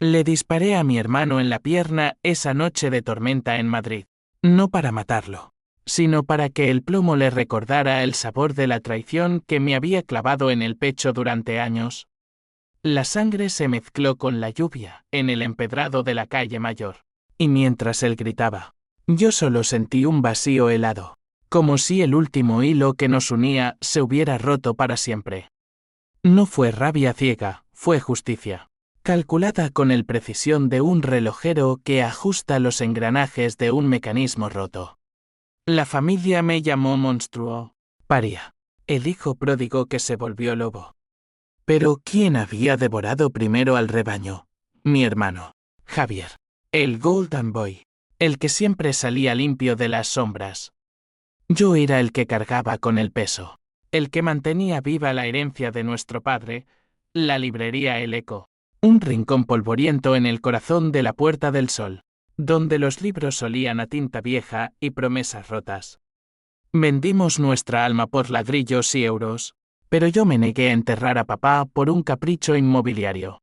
Le disparé a mi hermano en la pierna esa noche de tormenta en Madrid. No para matarlo, sino para que el plomo le recordara el sabor de la traición que me había clavado en el pecho durante años. La sangre se mezcló con la lluvia en el empedrado de la calle Mayor. Y mientras él gritaba, yo solo sentí un vacío helado, como si el último hilo que nos unía se hubiera roto para siempre. No fue rabia ciega, fue justicia, calculada con el precisión de un relojero que ajusta los engranajes de un mecanismo roto. La familia me llamó monstruo, paria, el hijo pródigo que se volvió lobo. Pero ¿quién había devorado primero al rebaño? Mi hermano, Javier, el Golden Boy, el que siempre salía limpio de las sombras. Yo era el que cargaba con el peso, el que mantenía viva la herencia de nuestro padre, la librería El Eco, un rincón polvoriento en el corazón de la Puerta del Sol, donde los libros olían a tinta vieja y promesas rotas. Vendimos nuestra alma por ladrillos y euros, pero yo me negué a enterrar a papá por un capricho inmobiliario.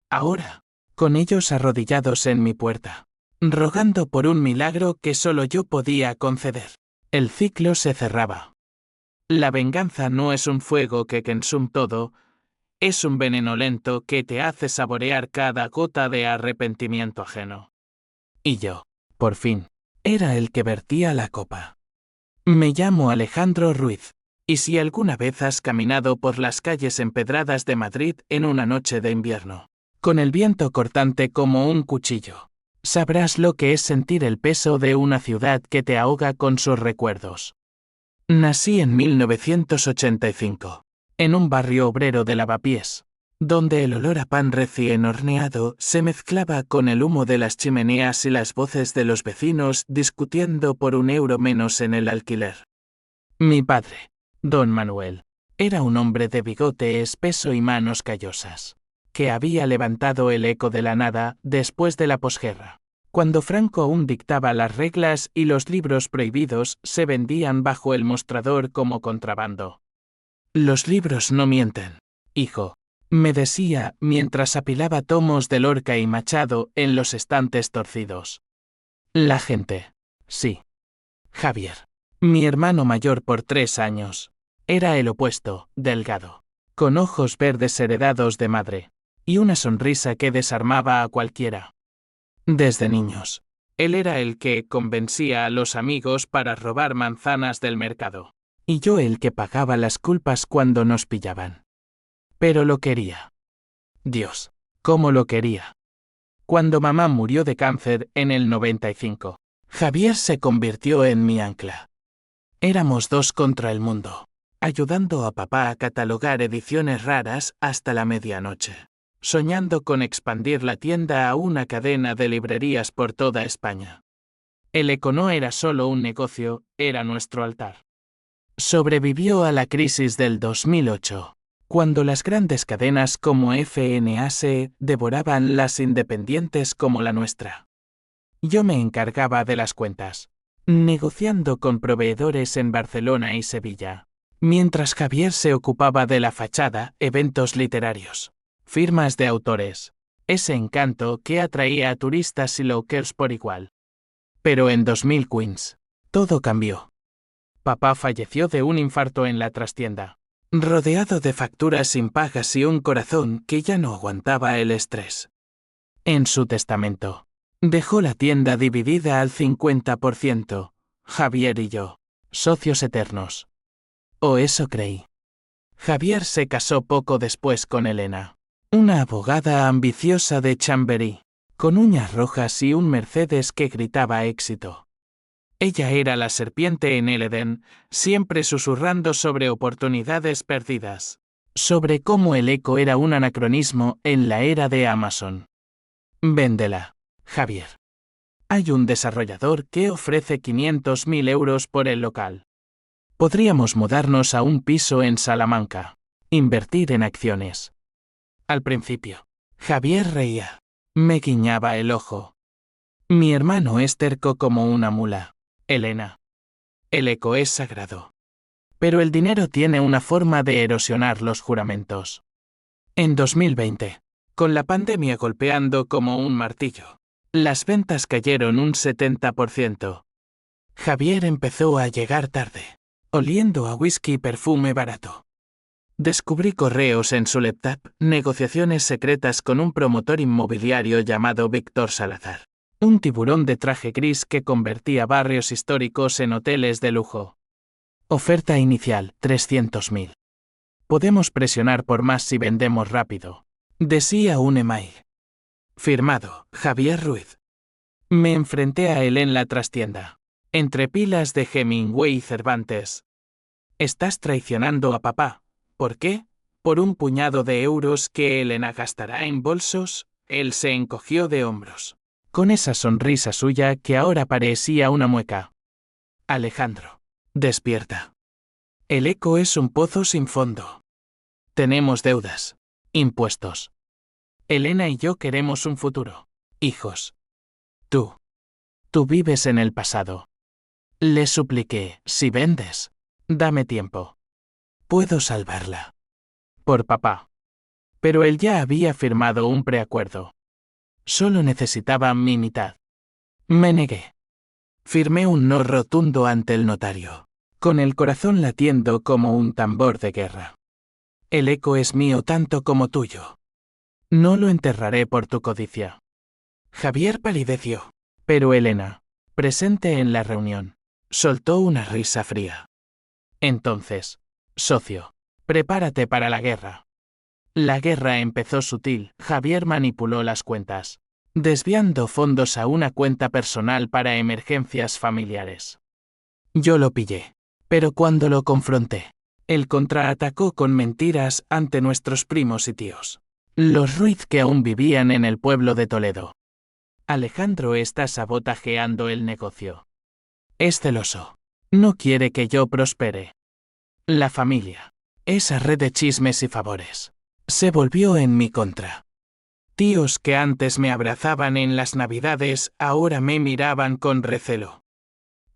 Ahora, con ellos arrodillados en mi puerta, rogando por un milagro que solo yo podía conceder, el ciclo se cerraba. La venganza no es un fuego que consume todo, es un veneno lento que te hace saborear cada gota de arrepentimiento ajeno. Y yo, por fin, era el que vertía la copa. Me llamo Alejandro Ruiz, y si alguna vez has caminado por las calles empedradas de Madrid en una noche de invierno, con el viento cortante como un cuchillo, sabrás lo que es sentir el peso de una ciudad que te ahoga con sus recuerdos. Nací en 1985, en un barrio obrero de Lavapiés, donde el olor a pan recién horneado se mezclaba con el humo de las chimeneas y las voces de los vecinos discutiendo por €1 menos en el alquiler. Mi padre, don Manuel, era un hombre de bigote espeso y manos callosas, que había levantado El Eco de la nada después de la posguerra, cuando Franco aún dictaba las reglas y los libros prohibidos se vendían bajo el mostrador como contrabando. Los libros no mienten, hijo, me decía mientras apilaba tomos de Lorca y Machado en los estantes torcidos. La gente, sí. Javier, mi hermano mayor por 3 años, era el opuesto, delgado, con ojos verdes heredados de madre, y una sonrisa que desarmaba a cualquiera. Desde niños, él era el que convencía a los amigos para robar manzanas del mercado, y yo el que pagaba las culpas cuando nos pillaban. Pero lo quería. Dios, cómo lo quería. Cuando mamá murió de cáncer en el 95, Javier se convirtió en mi ancla. Éramos 2 contra el mundo, ayudando a papá a catalogar ediciones raras hasta la medianoche, soñando con expandir la tienda a una cadena de librerías por toda España. El Eco no era solo un negocio, era nuestro altar. Sobrevivió a la crisis del 2008, cuando las grandes cadenas como FNAC devoraban las independientes como la nuestra. Yo me encargaba de las cuentas, negociando con proveedores en Barcelona y Sevilla, mientras Javier se ocupaba de la fachada, eventos literarios, firmas de autores, ese encanto que atraía a turistas y locals por igual. Pero en 2015, todo cambió. Papá falleció de un infarto en la trastienda, rodeado de facturas impagas y un corazón que ya no aguantaba el estrés. En su testamento, dejó la tienda dividida al 50%, Javier y yo, socios eternos. O eso creí. Javier se casó poco después con Elena, una abogada ambiciosa de Chamberí, con uñas rojas y un Mercedes que gritaba éxito. Ella era la serpiente en el Edén, siempre susurrando sobre oportunidades perdidas, sobre cómo El Eco era un anacronismo en la era de Amazon. Véndela, Javier. Hay un desarrollador que ofrece 500.000 euros por el local. Podríamos mudarnos a un piso en Salamanca, invertir en acciones. Al principio, Javier reía, me guiñaba el ojo. Mi hermano es terco como una mula, Elena. El Eco es sagrado. Pero el dinero tiene una forma de erosionar los juramentos. En 2020, Con la pandemia golpeando como un martillo, las ventas cayeron un 70%. Javier empezó a llegar tarde, oliendo a whisky y perfume barato. Descubrí correos en su laptop, negociaciones secretas con un promotor inmobiliario llamado Víctor Salazar. Un tiburón de traje gris que convertía barrios históricos en hoteles de lujo. Oferta inicial, 300.000. Podemos presionar por más si vendemos rápido. Decía un email. Firmado, Javier Ruiz. Me enfrenté a él en la trastienda. Entre pilas de Hemingway y Cervantes. Estás traicionando a papá. ¿Por qué? Por un puñado de euros que Elena gastará en bolsos. Él se encogió de hombros. Con esa sonrisa suya que ahora parecía una mueca. Alejandro. Despierta. El eco es un pozo sin fondo. Tenemos deudas. Impuestos. Elena y yo queremos un futuro. Hijos. Tú vives en el pasado. Le supliqué, si vendes, dame tiempo. Puedo salvarla. Por papá. Pero él ya había firmado un preacuerdo. Solo necesitaba mi mitad. Me negué. Firmé un no rotundo ante el notario, con el corazón latiendo como un tambor de guerra. El eco es mío tanto como tuyo. No lo enterraré por tu codicia. Javier palideció, pero Elena, presente en la reunión, soltó una risa fría. Entonces, socio, prepárate para la guerra. La guerra empezó sutil. Javier manipuló las cuentas, desviando fondos a una cuenta personal para emergencias familiares. Yo lo pillé, pero cuando lo confronté, él contraatacó con mentiras ante nuestros primos y tíos, los Ruiz que aún vivían en el pueblo de Toledo. Alejandro está sabotajeando el negocio. Es celoso. No quiere que yo prospere. La familia, esa red de chismes y favores, se volvió en mi contra. Tíos que antes me abrazaban en las Navidades ahora me miraban con recelo.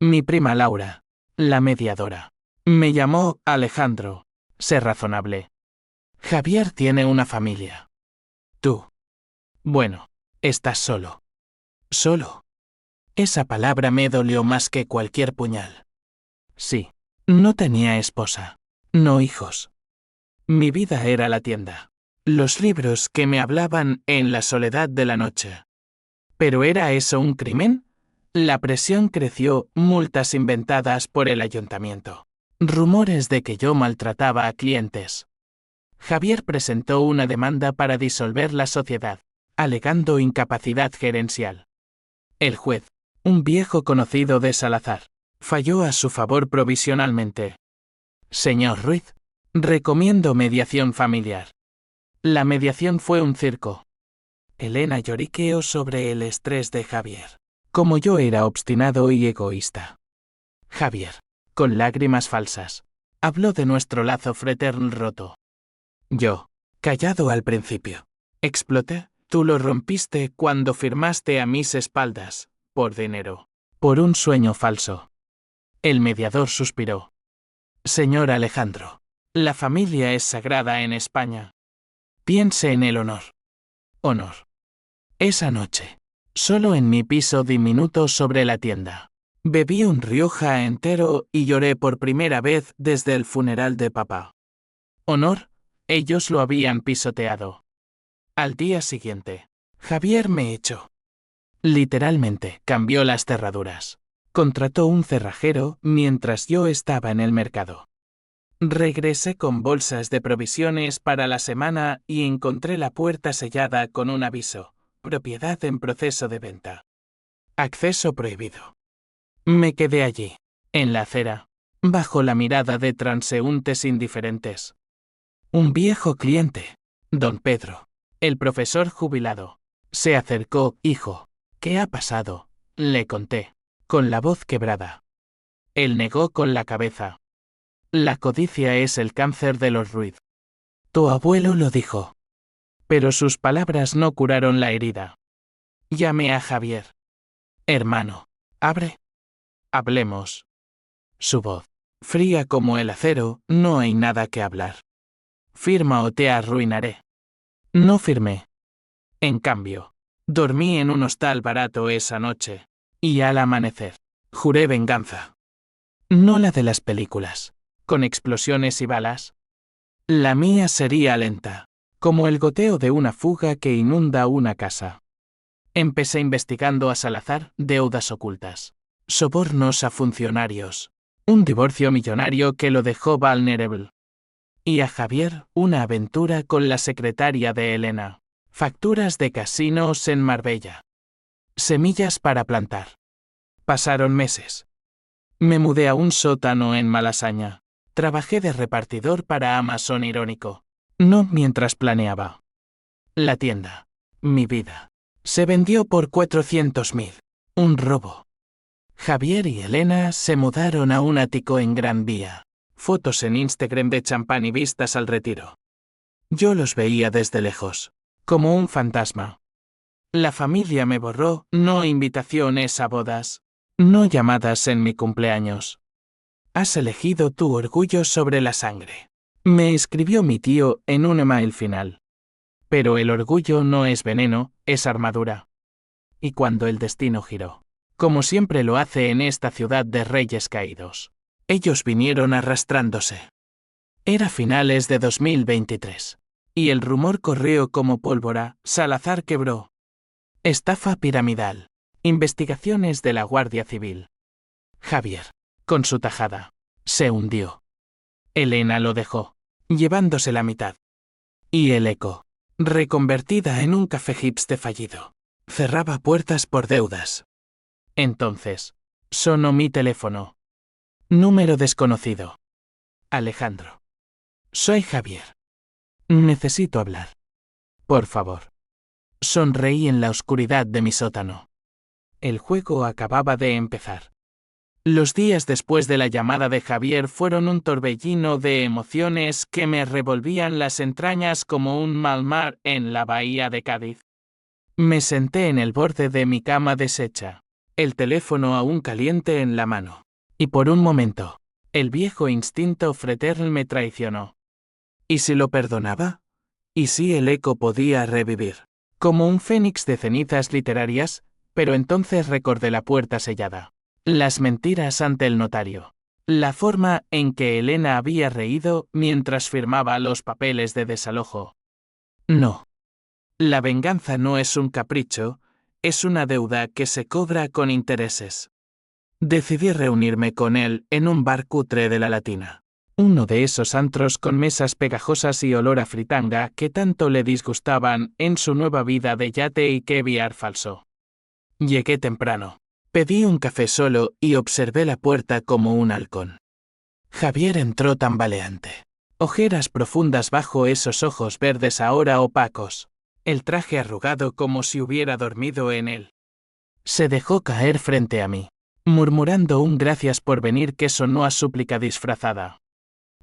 Mi prima Laura, la mediadora, me llamó Alejandro. Sé razonable. Javier tiene una familia. Tú. Bueno, estás solo. Solo. Esa palabra me dolió más que cualquier puñal. Sí. No tenía esposa. No hijos. Mi vida era la tienda. Los libros que me hablaban en la soledad de la noche. ¿Pero era eso un crimen? La presión creció, multas inventadas por el ayuntamiento. Rumores de que yo maltrataba a clientes. Javier presentó una demanda para disolver la sociedad, alegando incapacidad gerencial. El juez, un viejo conocido de Salazar, falló a su favor provisionalmente. Señor Ruiz, recomiendo mediación familiar. La mediación fue un circo. Elena lloriqueó sobre el estrés de Javier, como yo era obstinado y egoísta. Javier, con lágrimas falsas, habló de nuestro lazo fraterno roto. Yo, callado al principio, exploté. Tú lo rompiste cuando firmaste a mis espaldas, por dinero, por un sueño falso. El mediador suspiró. Señor Alejandro, la familia es sagrada en España. Piense en el honor. Honor. Esa noche, solo en mi piso diminuto sobre la tienda, bebí un Rioja entero y lloré por primera vez desde el funeral de papá. Honor, ellos lo habían pisoteado. Al día siguiente, Javier me echó. Literalmente, cambió las cerraduras. Contrató un cerrajero mientras yo estaba en el mercado. Regresé con bolsas de provisiones para la semana y encontré la puerta sellada con un aviso: propiedad en proceso de venta. Acceso prohibido. Me quedé allí, en la acera, bajo la mirada de transeúntes indiferentes. Un viejo cliente, don Pedro, el profesor jubilado, se acercó. Hijo, ¿qué ha pasado? Le conté, con la voz quebrada. Él negó con la cabeza. La codicia es el cáncer de los Ruiz. Tu abuelo lo dijo. Pero sus palabras no curaron la herida. Llamé a Javier. Hermano, abre. Hablemos. Su voz, fría como el acero, no hay nada que hablar. Firma o te arruinaré. No firmé. En cambio, dormí en un hostal barato esa noche, y al amanecer, juré venganza. No la de las películas, con explosiones y balas. La mía sería lenta, como el goteo de una fuga que inunda una casa. Empecé investigando a Salazar deudas ocultas, sobornos a funcionarios, un divorcio millonario que lo dejó vulnerable. Y a Javier una aventura con la secretaria de Elena, facturas de casinos en Marbella. Semillas para plantar. Pasaron meses. Me mudé a un sótano en Malasaña. Trabajé de repartidor para Amazon irónico. No mientras planeaba. La tienda, mi vida, se vendió por 400.000. Un robo. Javier y Elena se mudaron a un ático en Gran Vía. Fotos en Instagram de champán y vistas al retiro. Yo los veía desde lejos, como un fantasma. La familia me borró, no invitaciones a bodas, no llamadas en mi cumpleaños. Has elegido tu orgullo sobre la sangre. Me escribió mi tío en un email final. Pero el orgullo no es veneno, es armadura. Y cuando el destino giró, como siempre lo hace en esta ciudad de reyes caídos, ellos vinieron arrastrándose. Era finales de 2023. Y el rumor corrió como pólvora, Salazar quebró. Estafa piramidal. Investigaciones de la Guardia Civil. Javier, con su tajada, se hundió. Elena lo dejó, llevándose la mitad. Y el eco, reconvertida en un café hipster fallido, cerraba puertas por deudas. Entonces, sonó mi teléfono. Número desconocido. Alejandro. Soy Javier. Necesito hablar. Por favor. Sonreí en la oscuridad de mi sótano. El juego acababa de empezar. Los días después de la llamada de Javier fueron un torbellino de emociones que me revolvían las entrañas como un mal mar en la bahía de Cádiz. Me senté en el borde de mi cama deshecha, el teléfono aún caliente en la mano. Y por un momento, el viejo instinto fraternal me traicionó. ¿Y si lo perdonaba? ¿Y si el eco podía revivir? Como un fénix de cenizas literarias, pero entonces recordé la puerta sellada. Las mentiras ante el notario. La forma en que Elena había reído mientras firmaba los papeles de desalojo. No. La venganza no es un capricho, es una deuda que se cobra con intereses. Decidí reunirme con él en un bar cutre de la Latina. Uno de esos antros con mesas pegajosas y olor a fritanga que tanto le disgustaban en su nueva vida de yate y caviar falso. Llegué temprano. Pedí un café solo y observé la puerta como un halcón. Javier entró tambaleante. Ojeras profundas bajo esos ojos verdes ahora opacos. El traje arrugado como si hubiera dormido en él. Se dejó caer frente a mí, murmurando un gracias por venir que sonó a súplica disfrazada.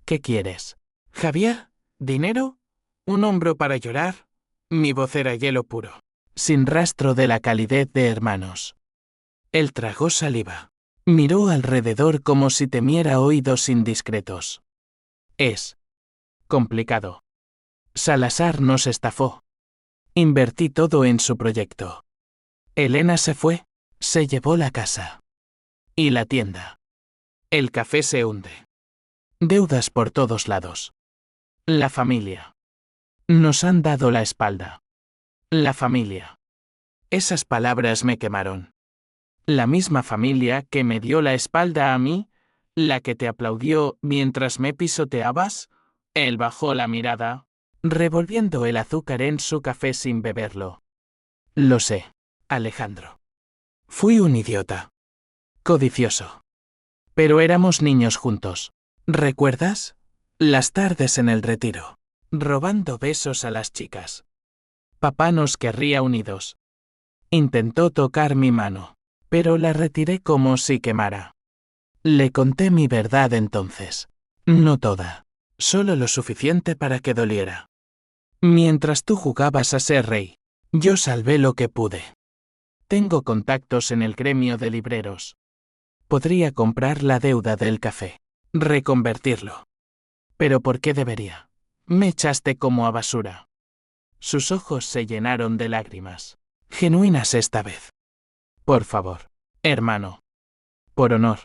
¿Qué quieres? ¿Javier? ¿Dinero? ¿Un hombro para llorar? Mi voz era hielo puro, sin rastro de la calidez de hermanos. Él tragó saliva. Miró alrededor como si temiera oídos indiscretos. Es complicado. Salazar nos estafó. Invertí todo en su proyecto. Elena se fue, se llevó la casa. Y la tienda. El café se hunde. Deudas por todos lados. La familia. Nos han dado la espalda. La familia. Esas palabras me quemaron. La misma familia que me dio la espalda a mí, la que te aplaudió mientras me pisoteabas. Él bajó la mirada, revolviendo el azúcar en su café sin beberlo. Lo sé, Alejandro. Fui un idiota. Codicioso. Pero éramos niños juntos. ¿Recuerdas? Las tardes en el retiro. Robando besos a las chicas. Papá nos querría unidos. Intentó tocar mi mano, pero la retiré como si quemara. Le conté mi verdad entonces. No toda. Solo lo suficiente para que doliera. Mientras tú jugabas a ser rey, yo salvé lo que pude. Tengo contactos en el gremio de libreros. Podría comprar la deuda del café. Reconvertirlo. ¿Pero por qué debería? Me echaste como a basura. Sus ojos se llenaron de lágrimas. Genuinas esta vez. Por favor, hermano. Por honor.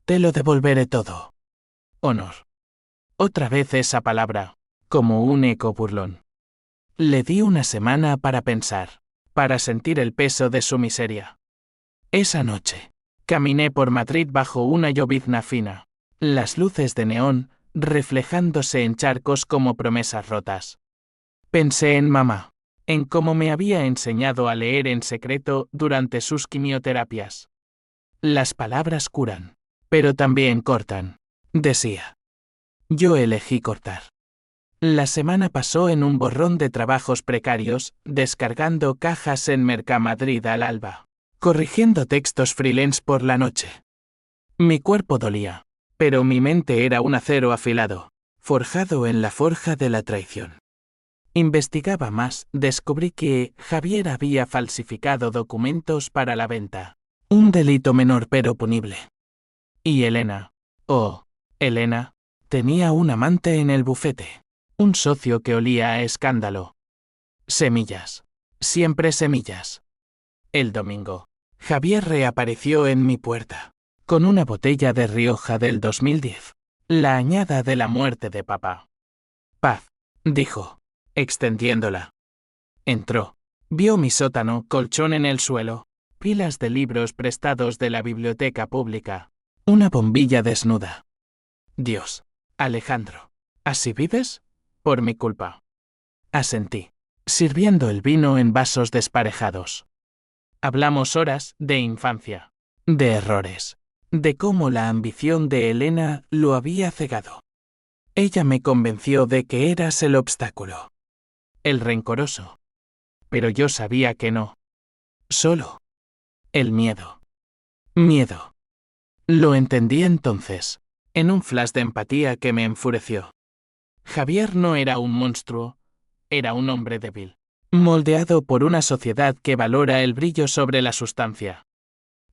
Te lo devolveré todo. Honor. Otra vez esa palabra, como un eco burlón. Le di una semana para pensar, para sentir el peso de su miseria. Esa noche, caminé por Madrid bajo una llovizna fina, las luces de neón reflejándose en charcos como promesas rotas. Pensé en mamá, en cómo me había enseñado a leer en secreto durante sus quimioterapias. Las palabras curan, pero también cortan, decía. Yo elegí cortar. La semana pasó en un borrón de trabajos precarios, descargando cajas en Mercamadrid al alba, corrigiendo textos freelance por la noche. Mi cuerpo dolía, pero mi mente era un acero afilado, forjado en la forja de la traición. Investigaba más, descubrí que Javier había falsificado documentos para la venta. Un delito menor pero punible. Y Elena, Elena, tenía un amante en el bufete. Un socio que olía a escándalo. Semillas. Siempre semillas. El domingo, Javier reapareció en mi puerta, con una botella de Rioja del 2010, la añada de la muerte de papá. Paz, dijo, extendiéndola. Entró. Vio mi sótano, colchón en el suelo, pilas de libros prestados de la biblioteca pública, una bombilla desnuda. Dios, Alejandro, ¿así vives? Por mi culpa. Asentí, sirviendo el vino en vasos desparejados. Hablamos horas de infancia, de errores, de cómo la ambición de Elena lo había cegado. Ella me convenció de que eras el obstáculo, el rencoroso. Pero yo sabía que no. Solo el miedo. Miedo. Lo entendí entonces, en un flash de empatía que me enfureció. Javier no era un monstruo, era un hombre débil, moldeado por una sociedad que valora el brillo sobre la sustancia.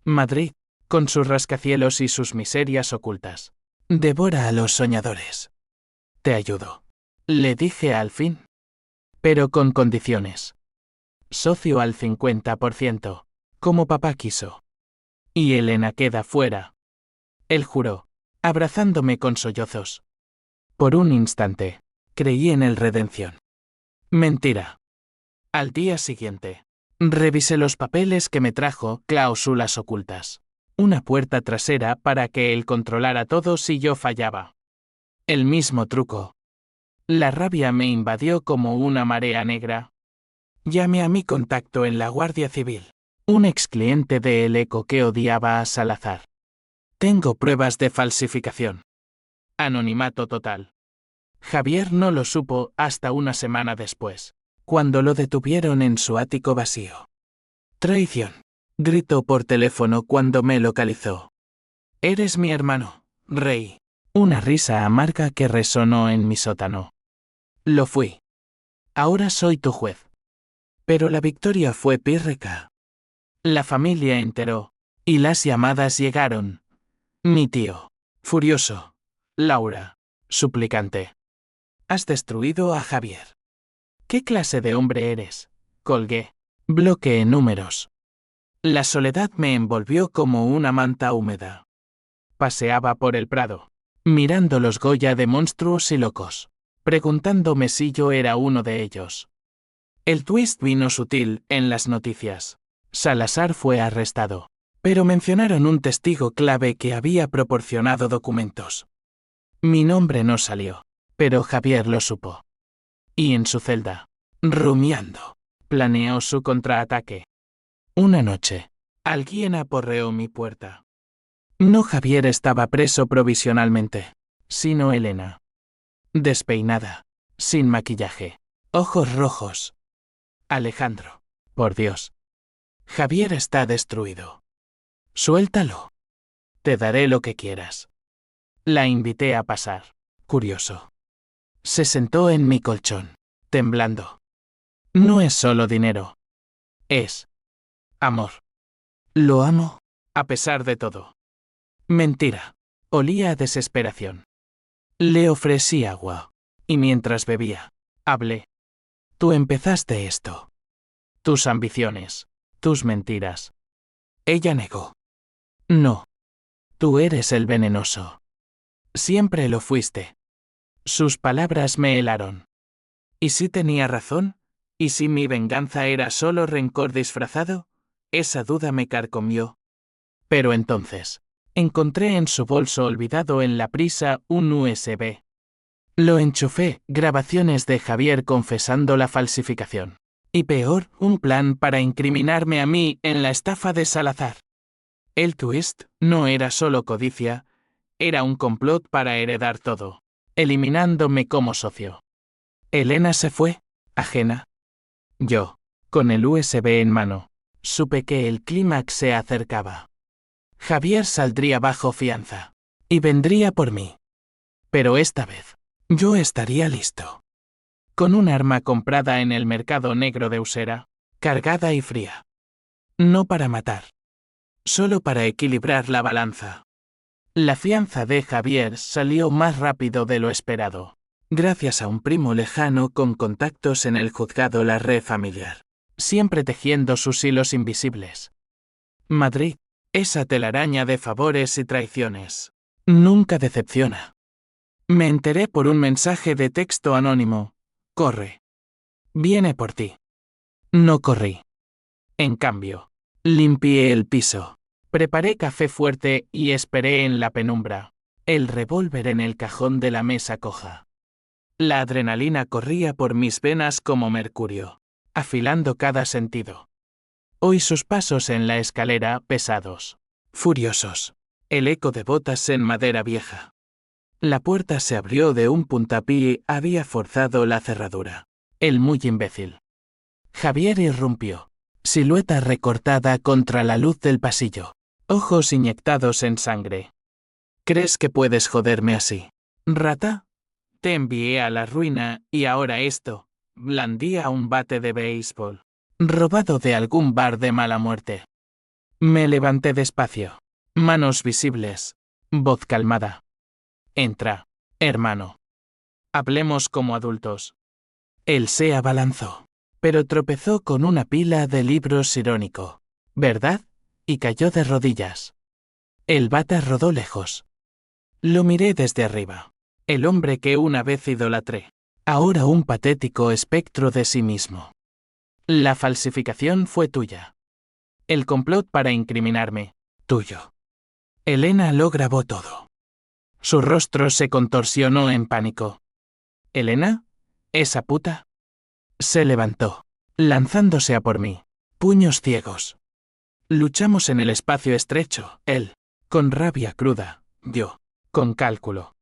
Madrid, con sus rascacielos y sus miserias ocultas, devora a los soñadores. Te ayudo, le dije al fin. Pero con condiciones. Socio al 50%, como papá quiso. Y Elena queda fuera. Él juró, abrazándome con sollozos. Por un instante, creí en el redención. Mentira. Al día siguiente, revisé los papeles que me trajo, cláusulas ocultas. Una puerta trasera para que él controlara todo si yo fallaba. El mismo truco. La rabia me invadió como una marea negra. Llamé a mi contacto en la Guardia Civil, un ex cliente de El Eco que odiaba a Salazar. Tengo pruebas de falsificación. Anonimato total. Javier no lo supo hasta una semana después, cuando lo detuvieron en su ático vacío. Traición. Gritó por teléfono cuando me localizó. Eres mi hermano, Rey. Una risa amarga que resonó en mi sótano. Lo fui. Ahora soy tu juez. Pero la victoria fue pírrica. La familia enteró, y las llamadas llegaron. Mi tío, furioso. Laura, suplicante. Has destruido a Javier. ¿Qué clase de hombre eres? Colgué. Bloqueé números. La soledad me envolvió como una manta húmeda. Paseaba por el prado, mirando los Goya de monstruos y locos, preguntándome si yo era uno de ellos. El twist vino sutil en las noticias. Salazar fue arrestado, pero mencionaron un testigo clave que había proporcionado documentos. Mi nombre no salió, pero Javier lo supo. Y en su celda, rumiando, planeó su contraataque. Una noche, alguien aporreó mi puerta. No Javier estaba preso provisionalmente, sino Elena. Despeinada, sin maquillaje, ojos rojos. Alejandro, por Dios. Javier está destruido. Suéltalo. Te daré lo que quieras. La invité a pasar, curioso. Se sentó en mi colchón, temblando. No es solo dinero. Es amor. Lo amo, a pesar de todo. Mentira. Olía a desesperación. Le ofrecí agua. Y mientras bebía, hablé. Tú empezaste esto. Tus ambiciones, tus mentiras. Ella negó. No. Tú eres el venenoso. Siempre lo fuiste. Sus palabras me helaron. ¿Y si tenía razón? ¿Y si mi venganza era solo rencor disfrazado? Esa duda me carcomió. Pero entonces, encontré en su bolso olvidado en la prisa un USB. Lo enchufé, grabaciones de Javier confesando la falsificación. Y peor, un plan para incriminarme a mí en la estafa de Salazar. El twist no era solo codicia, era un complot para heredar todo, eliminándome como socio. Elena se fue, ajena. Yo, con el USB en mano, supe que el clímax se acercaba. Javier saldría bajo fianza. Y vendría por mí. Pero esta vez, yo estaría listo. Con un arma comprada en el mercado negro de Usera, cargada y fría. No para matar. Solo para equilibrar la balanza. La fianza de Javier salió más rápido de lo esperado, gracias a un primo lejano con contactos en el juzgado La Red Familiar, siempre tejiendo sus hilos invisibles. Madrid, esa telaraña de favores y traiciones, nunca decepciona. Me enteré por un mensaje de texto anónimo. Corre. Viene por ti. No corrí. En cambio, limpié el piso. Preparé café fuerte y esperé en la penumbra, el revólver en el cajón de la mesa coja. La adrenalina corría por mis venas como mercurio, afilando cada sentido. Oí sus pasos en la escalera, pesados, furiosos, el eco de botas en madera vieja. La puerta se abrió de un puntapié, había forzado la cerradura. El muy imbécil. Javier irrumpió, silueta recortada contra la luz del pasillo. Ojos inyectados en sangre. ¿Crees que puedes joderme así? ¿Rata? Te envié a la ruina y ahora esto. Blandía un bate de béisbol. Robado de algún bar de mala muerte. Me levanté despacio. Manos visibles. Voz calmada. Entra, hermano. Hablemos como adultos. Él se abalanzó, pero tropezó con una pila de libros irónico. ¿Verdad? Y cayó de rodillas. El bata rodó lejos. Lo miré desde arriba. El hombre que una vez idolatré. Ahora un patético espectro de sí mismo. La falsificación fue tuya. El complot para incriminarme, tuyo. Elena lo grabó todo. Su rostro se contorsionó en pánico. ¿Elena? ¿Esa puta? Se levantó, lanzándose a por mí. Puños ciegos. Luchamos en el espacio estrecho, él, con rabia cruda, yo, con cálculo.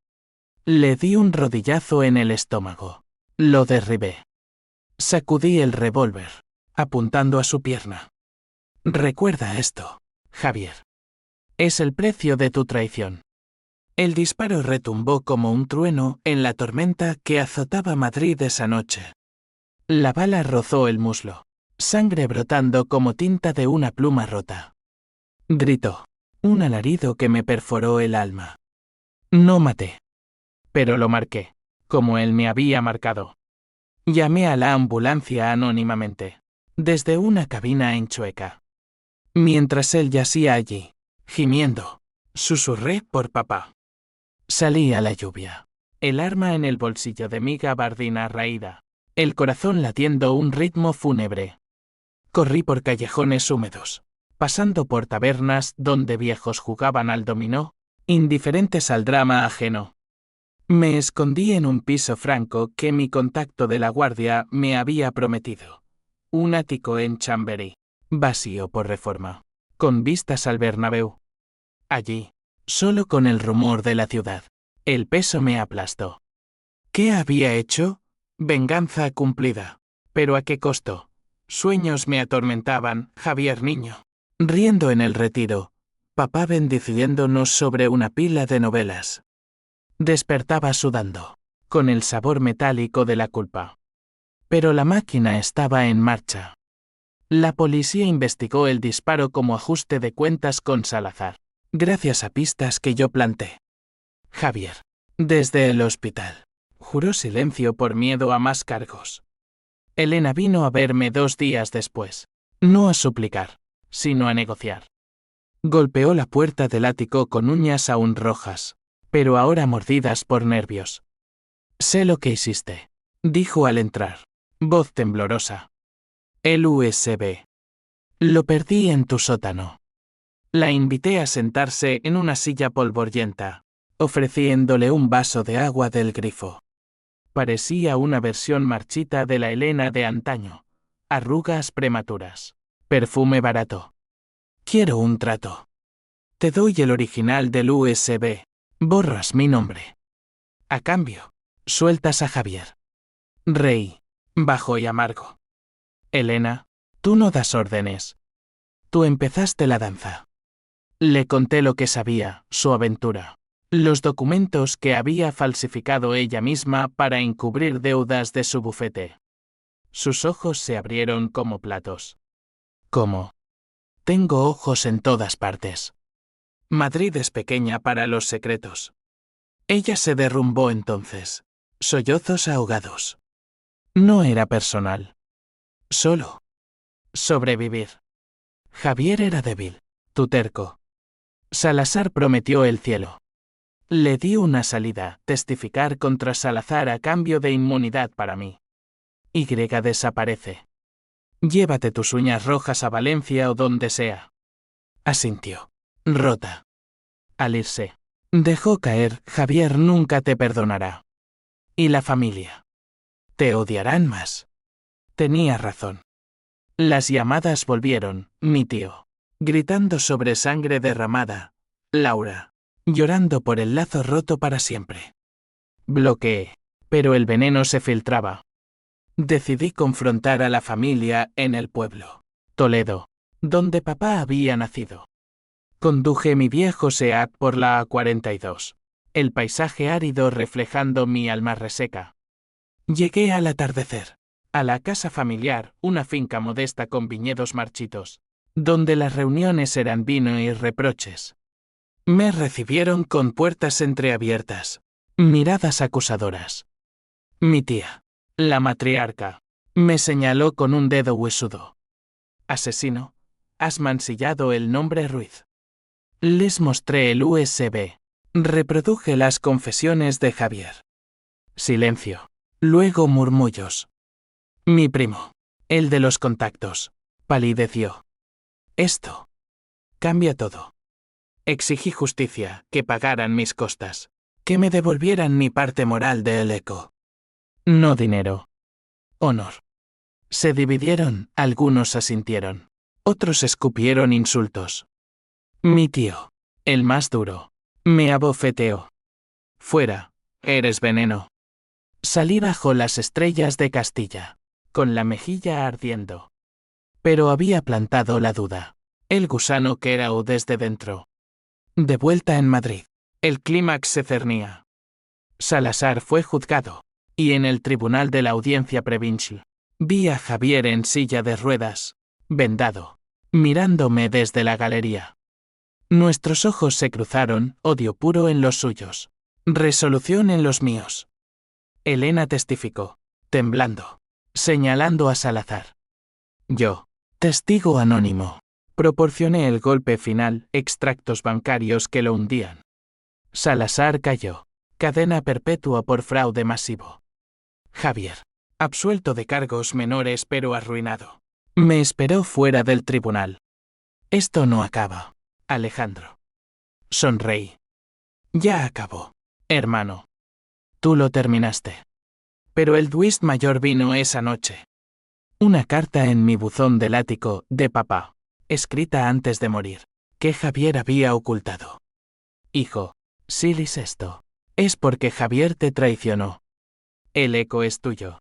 Le di un rodillazo en el estómago. Lo derribé. Sacudí el revólver, apuntando a su pierna. Recuerda esto, Javier. Es el precio de tu traición. El disparo retumbó como un trueno en la tormenta que azotaba Madrid esa noche. La bala rozó el muslo. Sangre brotando como tinta de una pluma rota. Gritó. Un alarido que me perforó el alma. No maté. Pero lo marqué, como él me había marcado. Llamé a la ambulancia anónimamente, desde una cabina en Chueca. Mientras él yacía allí, gimiendo, susurré por papá. Salí a la lluvia, el arma en el bolsillo de mi gabardina raída, el corazón latiendo un ritmo fúnebre. Corrí por callejones húmedos, pasando por tabernas donde viejos jugaban al dominó, indiferentes al drama ajeno. Me escondí en un piso franco que mi contacto de la guardia me había prometido. Un ático en Chamberí, vacío por reforma, con vistas al Bernabéu. Allí, solo con el rumor de la ciudad, el peso me aplastó. ¿Qué había hecho? Venganza cumplida. ¿Pero a qué costo? Sueños me atormentaban, Javier niño. Riendo en el retiro, papá bendiciéndonos sobre una pila de novelas. Despertaba sudando, con el sabor metálico de la culpa. Pero la máquina estaba en marcha. La policía investigó el disparo como ajuste de cuentas con Salazar, gracias a pistas que yo planté. Javier, desde el hospital, juró silencio por miedo a más cargos. Elena vino a verme 2 días después. No a suplicar, sino a negociar. Golpeó la puerta del ático con uñas aún rojas, pero ahora mordidas por nervios. Sé lo que hiciste, dijo al entrar, voz temblorosa. El USB. Lo perdí en tu sótano. La invité a sentarse en una silla polvorienta, ofreciéndole un vaso de agua del grifo. Parecía una versión marchita de la Elena de antaño. Arrugas prematuras. Perfume barato. Quiero un trato. Te doy el original del USB. Borras mi nombre. A cambio, sueltas a Javier. Reí, bajo y amargo. Elena, tú no das órdenes. Tú empezaste la danza. Le conté lo que sabía, su aventura. Los documentos que había falsificado ella misma para encubrir deudas de su bufete. Sus ojos se abrieron como platos. ¿Cómo? Tengo ojos en todas partes. Madrid es pequeña para los secretos. Ella se derrumbó entonces. Sollozos ahogados. No era personal. Solo. Sobrevivir. Javier era débil. Tu terco. Salazar prometió el cielo. Le di una salida, testificar contra Salazar a cambio de inmunidad para mí. Y desaparece. Llévate tus uñas rojas a Valencia o donde sea. Asintió. Rota. Al irse, dejó caer, Javier nunca te perdonará. Y la familia. Te odiarán más. Tenía razón. Las llamadas volvieron, mi tío. Gritando sobre sangre derramada. Laura. Llorando por el lazo roto para siempre. Bloqueé. Pero el veneno se filtraba. Decidí confrontar a la familia en el pueblo. Toledo. Donde papá había nacido. Conduje mi viejo Seat por la A42. El paisaje árido reflejando mi alma reseca. Llegué al atardecer. A la casa familiar, una finca modesta con viñedos marchitos, donde las reuniones eran vino y reproches. Me recibieron con puertas entreabiertas, miradas acusadoras. Mi tía, la matriarca, me señaló con un dedo huesudo. Asesino, has mancillado el nombre Ruiz. Les mostré el USB. Reproduje las confesiones de Javier. Silencio. Luego murmullos. Mi primo, el de los contactos, palideció. Esto cambia todo. Exigí justicia, que pagaran mis costas, que me devolvieran mi parte moral del eco. No dinero. Honor. Se dividieron, algunos asintieron, otros escupieron insultos. Mi tío, el más duro, me abofeteó. Fuera, eres veneno. Salí bajo las estrellas de Castilla, con la mejilla ardiendo. Pero había plantado la duda, el gusano que era o desde dentro. De vuelta en Madrid, el clímax se cernía. Salazar fue juzgado, y en el tribunal de la audiencia provincial, vi a Javier en silla de ruedas, vendado, mirándome desde la galería. Nuestros ojos se cruzaron, odio puro en los suyos, resolución en los míos. Elena testificó, temblando, señalando a Salazar. Yo, testigo anónimo, proporcioné el golpe final, extractos bancarios que lo hundían. Salazar cayó, cadena perpetua por fraude masivo. Javier, absuelto de cargos menores pero arruinado, me esperó fuera del tribunal. Esto no acaba, Alejandro. Sonreí. Ya acabó, hermano. Tú lo terminaste. Pero el twist mayor vino esa noche. Una carta en mi buzón del ático, de papá, escrita antes de morir, que Javier había ocultado. Hijo, si lees esto, es porque Javier te traicionó. El eco es tuyo.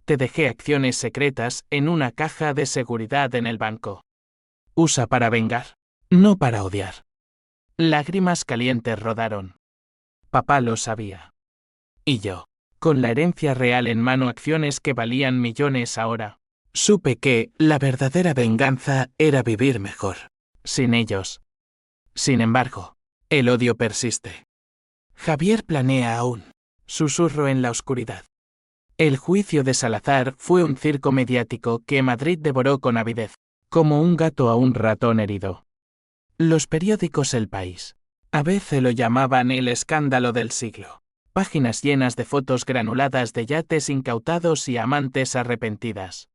Te dejé acciones secretas en una caja de seguridad en el banco. Usa para vengar, no para odiar. Lágrimas calientes rodaron. Papá lo sabía. Y yo, con la herencia real en mano, acciones que valían millones ahora, supe que la verdadera venganza era vivir mejor, sin ellos. Sin embargo, el odio persiste. Javier planea aún, susurro en la oscuridad. El juicio de Salazar fue un circo mediático que Madrid devoró con avidez, como un gato a un ratón herido. Los periódicos El País. A veces lo llamaban el escándalo del siglo. Páginas llenas de fotos granuladas de yates incautados y amantes arrepentidas.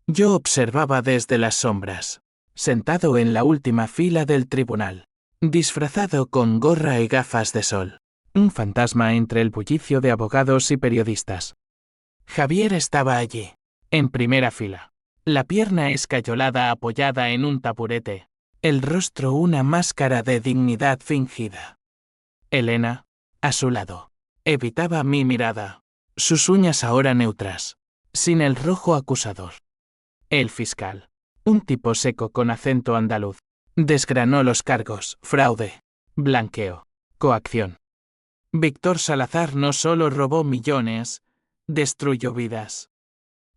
Yo observaba desde las sombras, sentado en la última fila del tribunal, disfrazado con gorra y gafas de sol, un fantasma entre el bullicio de abogados y periodistas. Javier estaba allí, en primera fila, la pierna escayolada apoyada en un taburete, el rostro una máscara de dignidad fingida. Elena, a su lado, evitaba mi mirada, sus uñas ahora neutras, sin el rojo acusador. El fiscal, un tipo seco con acento andaluz, desgranó los cargos: fraude, blanqueo, coacción. Víctor Salazar no solo robó millones, destruyó vidas.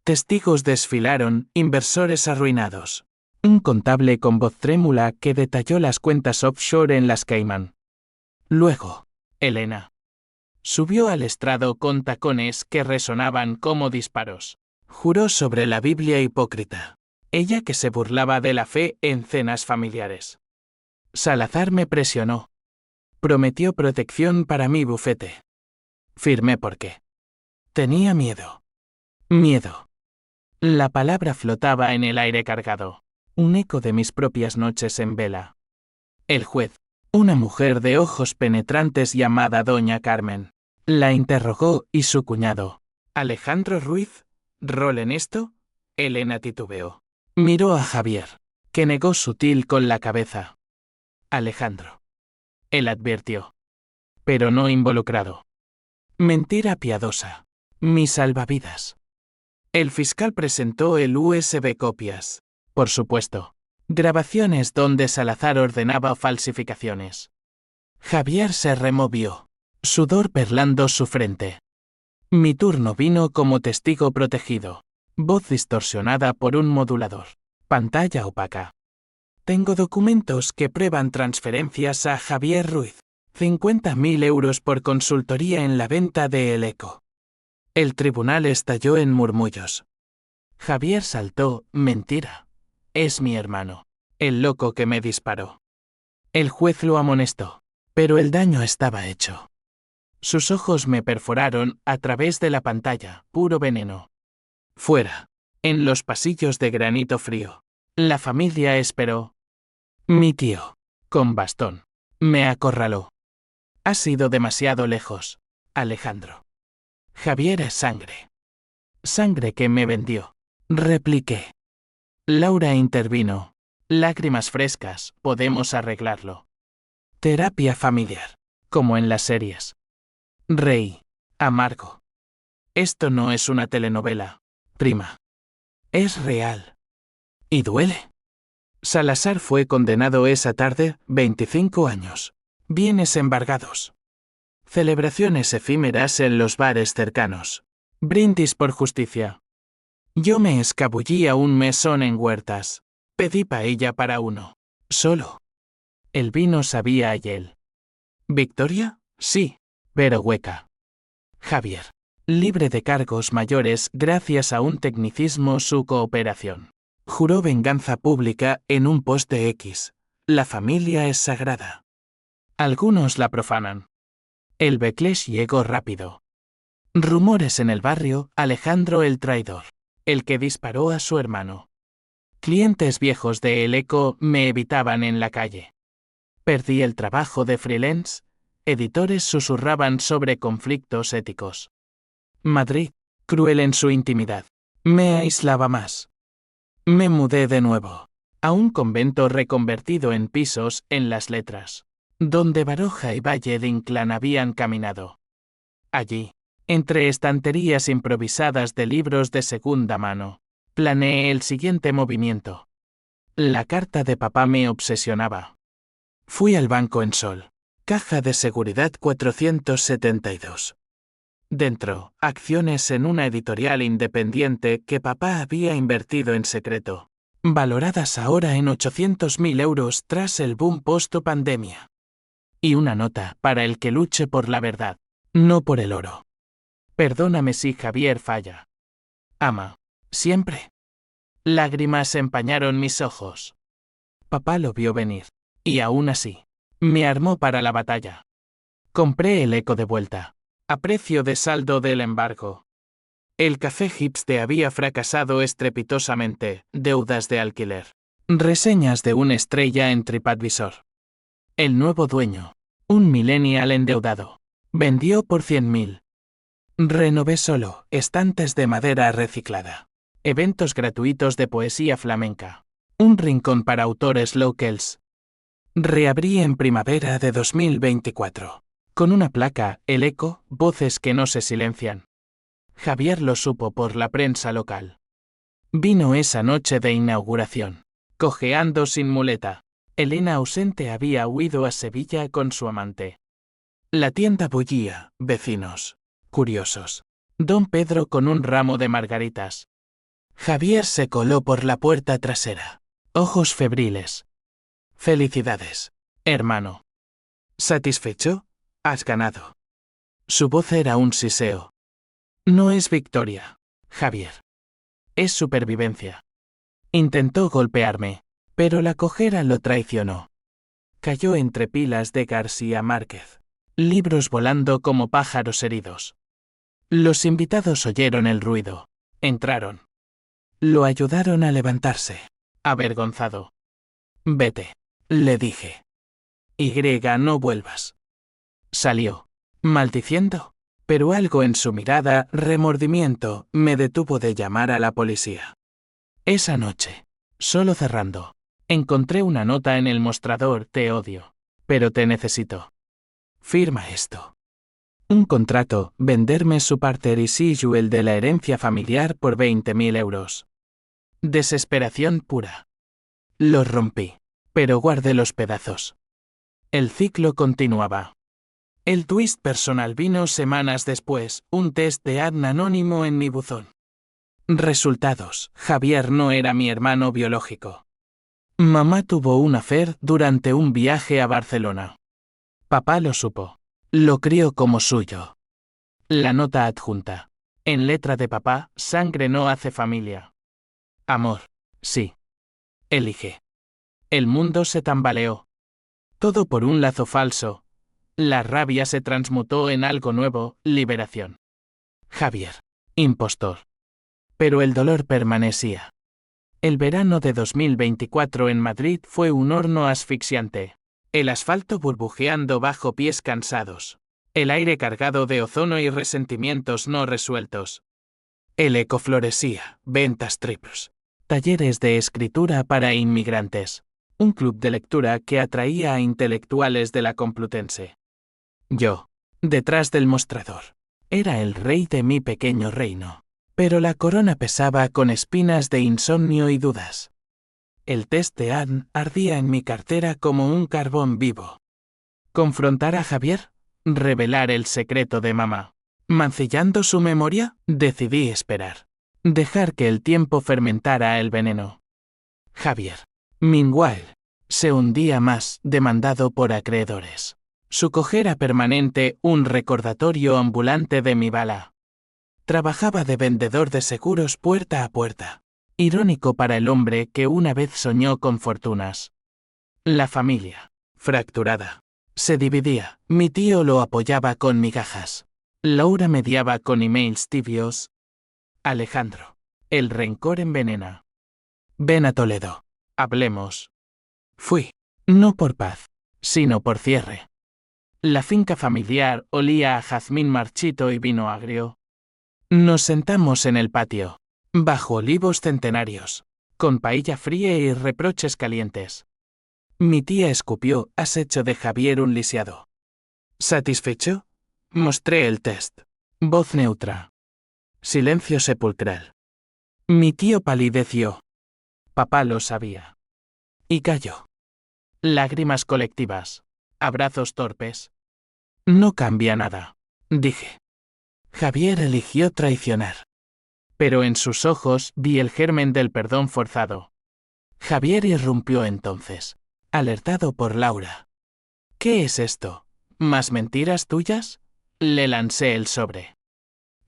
Testigos desfilaron, inversores arruinados. Un contable con voz trémula que detalló las cuentas offshore en las Caimán. Luego, Elena subió al estrado con tacones que resonaban como disparos. Juró sobre la Biblia hipócrita, ella que se burlaba de la fe en cenas familiares. Salazar me presionó. Prometió protección para mi bufete. Firmé porque tenía miedo. Miedo. La palabra flotaba en el aire cargado, un eco de mis propias noches en vela. El juez, una mujer de ojos penetrantes llamada Doña Carmen, la interrogó y su cuñado, Alejandro Ruiz, ¿rol en esto? Elena titubeó. Miró a Javier, que negó sutil con la cabeza. Alejandro. Él advirtió. Pero no involucrado. Mentira piadosa. Mi salvavidas. El fiscal presentó el USB copias. Por supuesto. Grabaciones donde Salazar ordenaba falsificaciones. Javier se removió, sudor perlando su frente. Mi turno vino como testigo protegido. Voz distorsionada por un modulador. Pantalla opaca. Tengo documentos que prueban transferencias a Javier Ruiz. 50.000 euros por consultoría en la venta de El Eco. El tribunal estalló en murmullos. Javier saltó: mentira. Es mi hermano, el loco que me disparó. El juez lo amonestó, pero el daño estaba hecho. Sus ojos me perforaron a través de la pantalla, puro veneno. Fuera, en los pasillos de granito frío, la familia esperó. Mi tío, con bastón, me acorraló. Has ido demasiado lejos, Alejandro. Javier es sangre. Sangre que me vendió, repliqué. Laura intervino. Lágrimas frescas, podemos arreglarlo. Terapia familiar, como en las series. Reí, amargo. Esto no es una telenovela, prima. Es real. ¿Y duele? Salazar fue condenado esa tarde, 25 años. Bienes embargados. Celebraciones efímeras en los bares cercanos. Brindis por justicia. Yo me escabullí a un mesón en Huertas. Pedí paella para uno. Solo. El vino sabía a hiel. ¿Victoria? Sí, pero hueca. Javier. Libre de cargos mayores gracias a un tecnicismo su cooperación. Juró venganza pública en un post de X. La familia es sagrada. Algunos la profanan. El backlash llegó rápido. Rumores en el barrio: Alejandro el traidor, el que disparó a su hermano. Clientes viejos de El Eco me evitaban en la calle. Perdí el trabajo de freelance. Editores susurraban sobre conflictos éticos. Madrid, cruel en su intimidad, me aislaba más. Me mudé de nuevo, a un convento reconvertido en pisos en Las Letras, donde Baroja y Valle de Inclán habían caminado. Allí, entre estanterías improvisadas de libros de segunda mano, planeé el siguiente movimiento. La carta de papá me obsesionaba. Fui al banco en Sol, caja de seguridad 472. Dentro, acciones en una editorial independiente que papá había invertido en secreto, valoradas ahora en 800.000 euros tras el boom post-pandemia. Y una nota para el que luche por la verdad, no por el oro. Perdóname si Javier falla. Ama. Siempre. Lágrimas empañaron mis ojos. Papá lo vio venir. Y aún así, me armó para la batalla. Compré el Eco de vuelta. A precio de saldo del embargo. El café hipster había fracasado estrepitosamente. Deudas de alquiler. Reseñas de una estrella en TripAdvisor. El nuevo dueño. Un millennial endeudado. Vendió por 100.000. Renové solo estantes de madera reciclada. Eventos gratuitos de poesía flamenca. Un rincón para autores locals. Reabrí en primavera de 2024. Con una placa, El Eco, voces que no se silencian. Javier lo supo por la prensa local. Vino esa noche de inauguración. Cojeando sin muleta. Elena ausente había huido a Sevilla con su amante. La tienda bullía, vecinos. Curiosos. Don Pedro con un ramo de margaritas. Javier se coló por la puerta trasera. Ojos febriles. Felicidades, hermano. ¿Satisfecho? Has ganado. Su voz era un siseo. No es victoria, Javier. Es supervivencia. Intentó golpearme, pero la cojera lo traicionó. Cayó entre pilas de García Márquez. Libros volando como pájaros heridos. Los invitados oyeron el ruido. Entraron. Lo ayudaron a levantarse. Avergonzado. Vete, le dije. No vuelvas. Salió, maldiciendo, pero algo en su mirada, remordimiento, me detuvo de llamar a la policía. Esa noche, solo cerrando, encontré una nota en el mostrador: te odio, pero te necesito. Firma esto. Un contrato, venderme su parte residual de la herencia familiar por 20.000 euros. Desesperación pura. Los rompí, pero guardé los pedazos. El ciclo continuaba. El twist personal vino semanas después, un test de ADN anónimo en mi buzón. Resultados: Javier no era mi hermano biológico. Mamá tuvo un affair durante un viaje a Barcelona. Papá lo supo. Lo crió como suyo. La nota adjunta. En letra de papá: sangre no hace familia. Amor. Sí. Elige. El mundo se tambaleó. Todo por un lazo falso. La rabia se transmutó en algo nuevo: liberación. Javier. Impostor. Pero el dolor permanecía. El verano de 2024 en Madrid fue un horno asfixiante. El asfalto burbujeando bajo pies cansados. El aire cargado de ozono y resentimientos no resueltos. El Eco florecía, ventas triples. Talleres de escritura para inmigrantes. Un club de lectura que atraía a intelectuales de la Complutense. Yo, detrás del mostrador, era el rey de mi pequeño reino. Pero la corona pesaba con espinas de insomnio y dudas. El test de ADN ardía en mi cartera como un carbón vivo. ¿Confrontar a Javier? ¿Revelar el secreto de mamá? ¿Mancillando su memoria? Decidí esperar. Dejar que el tiempo fermentara el veneno. Javier, meanwhile, se hundía más, demandado por acreedores. Su cojera permanente, un recordatorio ambulante de mi bala. Trabajaba de vendedor de seguros puerta a puerta. Irónico para el hombre que una vez soñó con fortunas. La familia, fracturada, se dividía. Mi tío lo apoyaba con migajas. Laura mediaba con emails tibios. Alejandro, el rencor envenena. Ven a Toledo. Hablemos. Fui, no por paz, sino por cierre. La finca familiar olía a jazmín marchito y vino agrio. Nos sentamos en el patio, bajo olivos centenarios, con paella fría y reproches calientes. Mi tía escupió: has hecho de Javier un lisiado. ¿Satisfecho? Mostré el test. Voz neutra. Silencio sepulcral. Mi tío palideció. Papá lo sabía. Y calló. Lágrimas colectivas. Abrazos torpes. No cambia nada, dije. Javier eligió traicionar. Pero en sus ojos vi el germen del perdón forzado. Javier irrumpió entonces, alertado por Laura. ¿Qué es esto? ¿Más mentiras tuyas? Le lancé el sobre.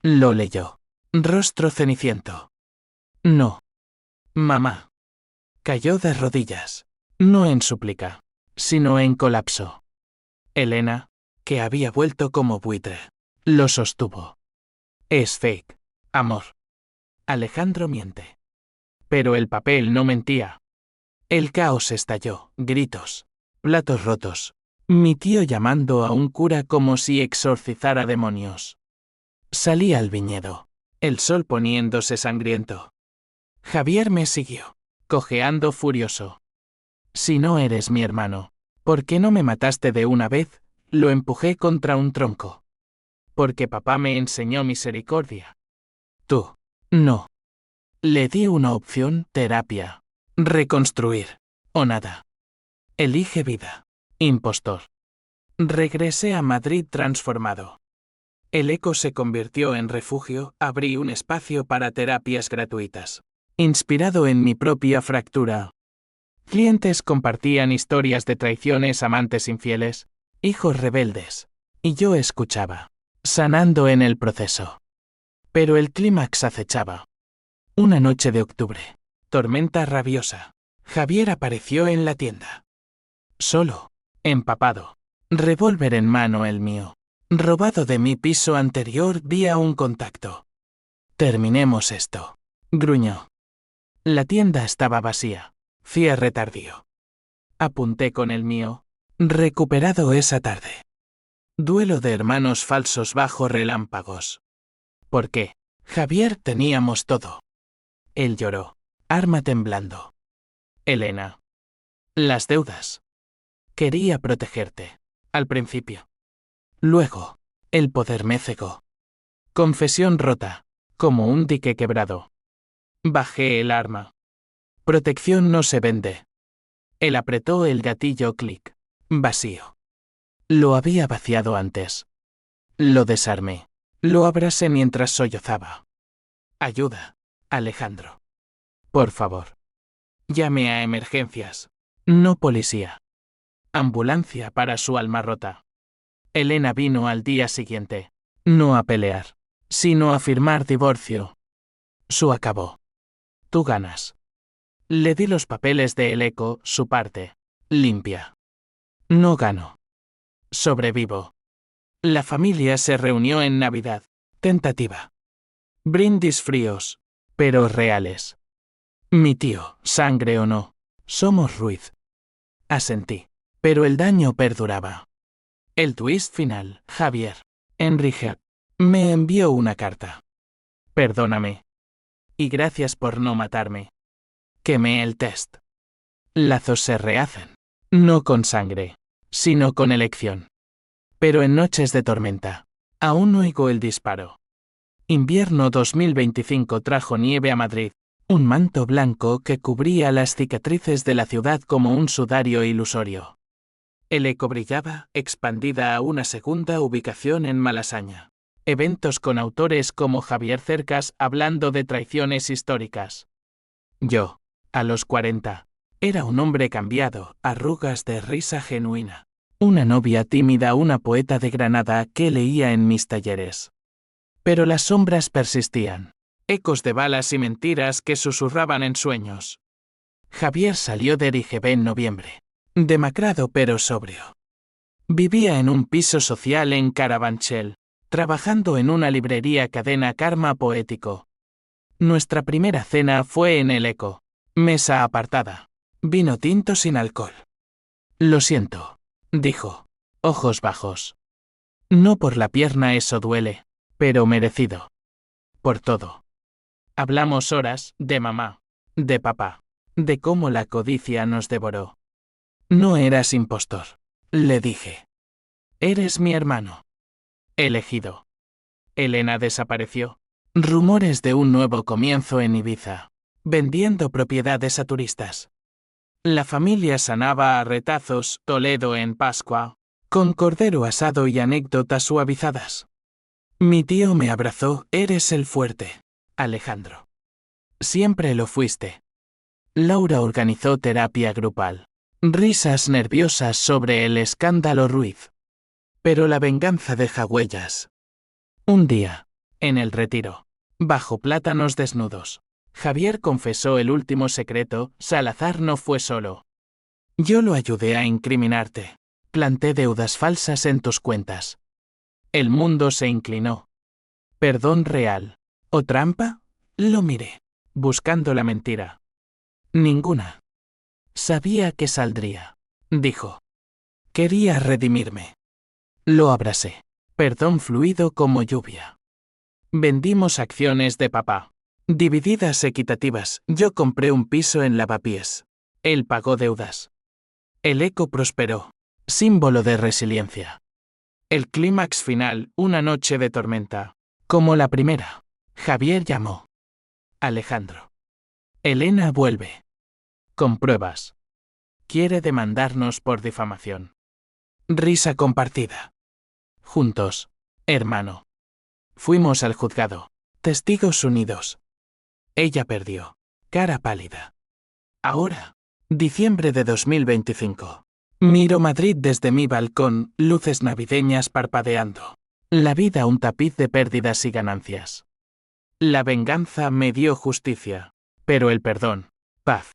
Lo leyó. Rostro ceniciento. No. Mamá. Cayó de rodillas. No en súplica, sino en colapso. Elena, que había vuelto como buitre, lo sostuvo. Es fake, amor. Alejandro miente. Pero el papel no mentía. El caos estalló, gritos, platos rotos. Mi tío llamando a un cura como si exorcizara demonios. Salí al viñedo, el sol poniéndose sangriento. Javier me siguió, cojeando furioso. Si no eres mi hermano, ¿por qué no me mataste de una vez? Lo empujé contra un tronco. Porque papá me enseñó misericordia. Tú. No. Le di una opción, terapia. Reconstruir. O nada. Elige vida. Impostor. Regresé a Madrid transformado. El ECO se convirtió en refugio, abrí un espacio para terapias gratuitas. Inspirado en mi propia fractura. Clientes compartían historias de traiciones, amantes infieles, hijos rebeldes. Y yo escuchaba, sanando en el proceso. Pero el clímax acechaba. Una noche de octubre. Tormenta rabiosa. Javier apareció en la tienda. Solo. Empapado. Revólver en mano el mío. Robado de mi piso anterior vía un contacto. Terminemos esto. Gruñó. La tienda estaba vacía. Cierre tardío. Apunté con el mío. Recuperado esa tarde. Duelo de hermanos falsos bajo relámpagos. ¿Por qué? Javier, teníamos todo. Él lloró. Arma temblando. Elena. Las deudas. Quería protegerte. Al principio. Luego, el poder me cegó. Confesión rota. Como un dique quebrado. Bajé el arma. Protección no se vende. Él apretó el gatillo, clic. Vacío. Lo había vaciado antes. Lo desarmé. Lo abrasé mientras sollozaba. Ayuda, Alejandro. Por favor. Llame a emergencias. No policía. Ambulancia para su alma rota. Elena vino al día siguiente. No a pelear, sino a firmar divorcio. Su acabó. Tú ganas. Le di los papeles de El ECO, su parte. Limpia. No gano. Sobrevivo. La familia se reunió en Navidad. Tentativa. Brindis fríos, pero reales. Mi tío, sangre o no, somos Ruiz. Asentí. Pero el daño perduraba. El twist final, Javier. Enrique. Me envió una carta. Perdóname. Y gracias por no matarme. Quemé el test. Lazos se rehacen. No con sangre, sino con elección. Pero en noches de tormenta, aún oigo el disparo. Invierno 2025 trajo nieve a Madrid, un manto blanco que cubría las cicatrices de la ciudad como un sudario ilusorio. El ECO brillaba, expandida a una segunda ubicación en Malasaña. Eventos con autores como Javier Cercas hablando de traiciones históricas. Yo, a los 40, era un hombre cambiado, arrugas de risa genuina. Una novia tímida, una poeta de Granada que leía en mis talleres. Pero las sombras persistían. Ecos de balas y mentiras que susurraban en sueños. Javier salió de RGB en noviembre. Demacrado pero sobrio. Vivía en un piso social en Carabanchel, trabajando en una librería cadena Karma Poético. Nuestra primera cena fue en El ECO. Mesa apartada. Vino tinto sin alcohol. Lo siento, dijo. Ojos bajos. No por la pierna, eso duele, pero merecido. Por todo. Hablamos horas, de mamá, de papá, de cómo la codicia nos devoró. No eras impostor, le dije. Eres mi hermano. Elegido. Elena desapareció. Rumores de un nuevo comienzo en Ibiza, vendiendo propiedades a turistas. La familia sanaba a retazos, Toledo en Pascua, con cordero asado y anécdotas suavizadas. Mi tío me abrazó, eres el fuerte, Alejandro. Siempre lo fuiste. Laura organizó terapia grupal. Risas nerviosas sobre el escándalo Ruiz. Pero la venganza deja huellas. Un día, En el retiro. Bajo plátanos desnudos. Javier confesó el último secreto, Salazar no fue solo. Yo lo ayudé a incriminarte. Planté deudas falsas en tus cuentas. El mundo se inclinó. ¿Perdón real? ¿O trampa? Lo miré. Buscando la mentira. Ninguna. Sabía que saldría. Dijo. Quería redimirme. Lo abracé. Perdón fluido como lluvia. Vendimos acciones de papá. Divididas equitativas, yo compré un piso en Lavapiés. Él pagó deudas. El eco prosperó. Símbolo de resiliencia. El clímax final, una noche de tormenta. Como la primera. Javier llamó. Alejandro. Elena vuelve. Con pruebas. Quiere demandarnos por difamación. Risa compartida. Juntos. Hermano. Fuimos al juzgado. Testigos unidos. Ella perdió. Cara pálida. Ahora. Diciembre de 2025. Miro Madrid desde mi balcón, luces navideñas parpadeando. La vida un tapiz de pérdidas y ganancias. La venganza me dio justicia, pero el perdón, paz.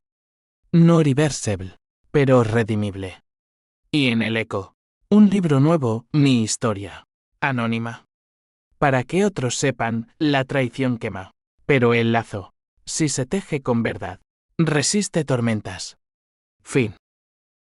No irreversible, pero redimible. Y en el eco, un libro nuevo, mi historia. Anónima. Para que otros sepan, la traición quema. Pero el lazo, si se teje con verdad, resiste tormentas. Fin.